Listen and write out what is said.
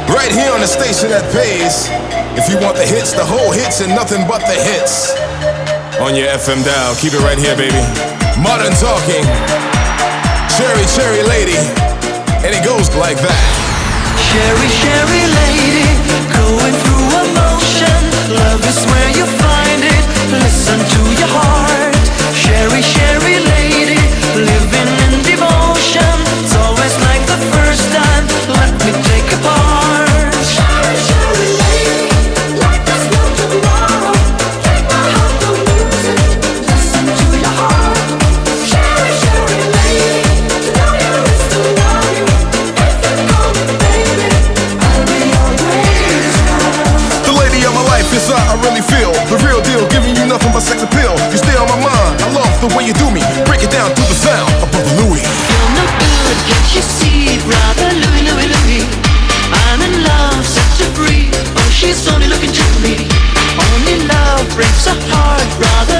Right here on the station that pays. If you want the hits, the whole hits, and nothing but the hits. On your FM dial, keep it right here, baby. Modern Talking, Cherry, Cherry Lady. And it goes like that. Cherry, cherry lady, going through emotion. Love is where you find it. Listen to your heart. Cherry, cherry lady, living in devotion. It's always like the first time. Let me take a part. Cherry, cherry lady, like there's no tomorrow. Take my heart, don't lose it. Listen to your heart. Cherry, cherry lady, to know you is to know you. If you call me baby, I'll be always yours. The lady of my life is how I really feel. The real deal, giving you nothing but sex appeal. You stay on my mind, I love the way you do me. Break it down through the sound of Brother Louie. Feel no good, can't you see, brother Louie, Louie, Louie? I'm in love, set to free. Oh, she's only looking to me. Only love breaks a heart, brother